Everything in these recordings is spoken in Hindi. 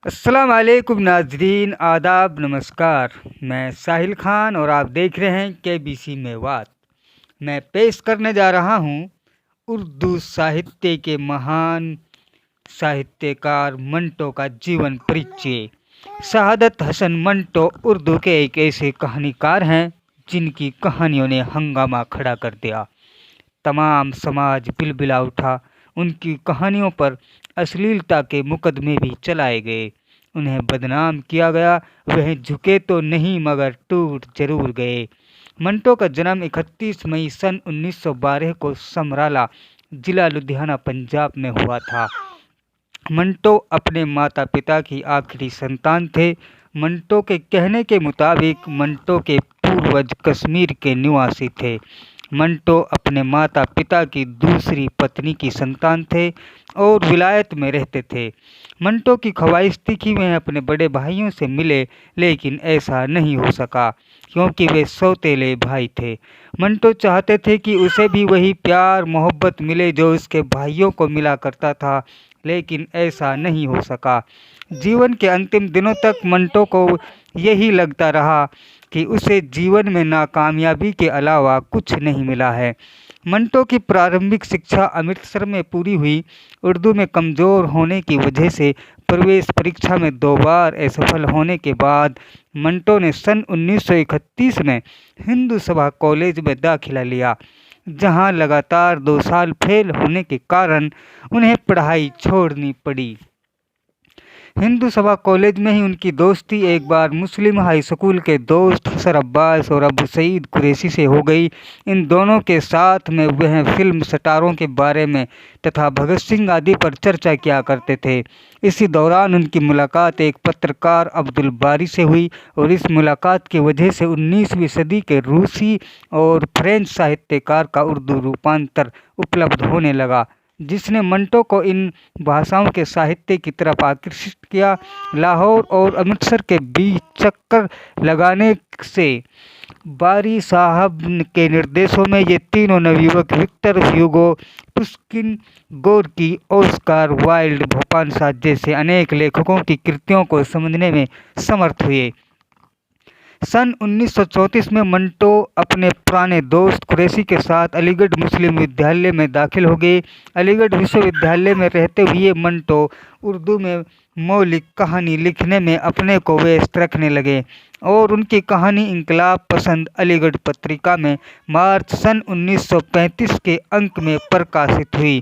अस्सलाम वालेकुम नाजरीन, आदाब, नमस्कार। मैं साहिल खान और आप देख रहे हैं केबीसी मेवात। मैं पेश करने जा रहा हूँ उर्दू साहित्य के महान साहित्यकार मंटो का जीवन परिचय। शहादत हसन मंटो उर्दू के एक ऐसे कहानीकार हैं जिनकी कहानियों ने हंगामा खड़ा कर दिया। तमाम समाज बिलबिला उठा। उनकी कहानियों पर अश्लीलता के मुकदमे भी चलाए गए। उन्हें बदनाम किया गया। वह झुके तो नहीं मगर टूट जरूर गए। मंटो का जन्म 31 मई सन 1912 को समराला, जिला लुधियाना, पंजाब में हुआ था। मंटो अपने माता पिता की आखिरी संतान थे। मंटो के कहने के मुताबिक मंटो के पूर्वज कश्मीर के निवासी थे। मंटो अपने माता पिता की दूसरी पत्नी की संतान थे और विलायत में रहते थे। मंटो की ख्वाहिश थी कि वह अपने बड़े भाइयों से मिले, लेकिन ऐसा नहीं हो सका क्योंकि वे सौतेले भाई थे। मंटो चाहते थे कि उसे भी वही प्यार मोहब्बत मिले जो उसके भाइयों को मिला करता था, लेकिन ऐसा नहीं हो सका। जीवन के अंतिम दिनों तक मंटो को यही लगता रहा कि उसे जीवन में नाकामयाबी के अलावा कुछ नहीं मिला है। मंटो की प्रारंभिक शिक्षा अमृतसर में पूरी हुई। उर्दू में कमज़ोर होने की वजह से प्रवेश परीक्षा में 2 बार असफल होने के बाद मंटो ने सन 1931 में हिंदू सभा कॉलेज में दाखिला लिया, जहां लगातार 2 साल फेल होने के कारण उन्हें पढ़ाई छोड़नी पड़ी। हिंदू सभा कॉलेज में ही उनकी दोस्ती एक बार मुस्लिम हाई स्कूल के दोस्त हसन अब्बास और अबू सईद कुरैशी से हो गई। इन दोनों के साथ में वह फिल्म स्टारों के बारे में तथा भगत सिंह आदि पर चर्चा किया करते थे। इसी दौरान उनकी मुलाकात एक पत्रकार अब्दुल बारी से हुई और इस मुलाकात की वजह से 19वीं सदी के रूसी और फ्रेंच साहित्यकार का उर्दू रूपांतर उपलब्ध होने लगा, जिसने मंटो को इन भाषाओं के साहित्य की तरफ आकर्षित किया। लाहौर और अमृतसर के बीच चक्कर लगाने से बारी साहब के निर्देशों में ये तीनों नवयुवक Victor Hugo, Pushkin, Gorky, Oscar Wilde, Bhopal साहब जैसे अनेक लेखकों की कृतियों को समझने में समर्थ हुए। सन 1934 में मंटो अपने पुराने दोस्त कुरैशी के साथ अलीगढ़ मुस्लिम विद्यालय में दाखिल हो गए। अलीगढ़ विश्वविद्यालय में रहते हुए मंटो उर्दू में मौलिक कहानी लिखने में अपने को व्यस्त रखने लगे और उनकी कहानी इंकलाब पसंद अलीगढ़ पत्रिका में मार्च सन 1935 के अंक में प्रकाशित हुई।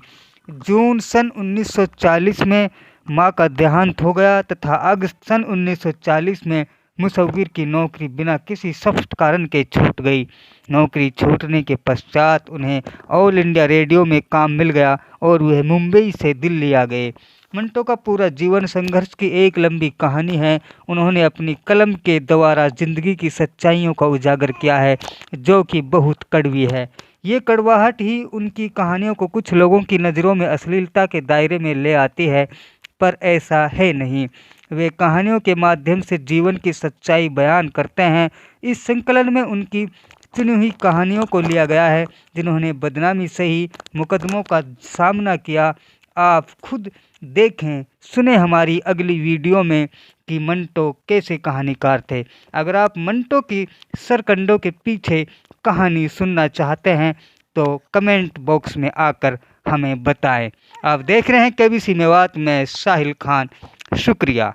जून सन 1940 में मां का देहांत हो गया तथा अगस्त सन 1940 में मुसव्विर की नौकरी बिना किसी स्पष्ट कारण के छूट गई। नौकरी छूटने के पश्चात उन्हें ऑल इंडिया रेडियो में काम मिल गया और वह मुंबई से दिल्ली आ गए। मंटो का पूरा जीवन संघर्ष की एक लंबी कहानी है। उन्होंने अपनी कलम के द्वारा जिंदगी की सच्चाइयों का उजागर किया है, जो कि बहुत कड़वी है। ये कड़वाहट ही उनकी कहानियों को कुछ लोगों की नज़रों में अश्लीलता के दायरे में ले आती है, पर ऐसा है नहीं। वे कहानियों के माध्यम से जीवन की सच्चाई बयान करते हैं। इस संकलन में उनकी चुनी हुई कहानियों को लिया गया है, जिन्होंने बदनामी सही मुकदमों का सामना किया। आप खुद देखें सुने हमारी अगली वीडियो में कि मंटो कैसे कहानीकार थे। अगर आप मंटो की सरकंडों के पीछे कहानी सुनना चाहते हैं तो कमेंट बॉक्स में आकर हमें बताएं। आप देख रहे हैं केबीसी मेवात में साहिल खान। शुक्रिया।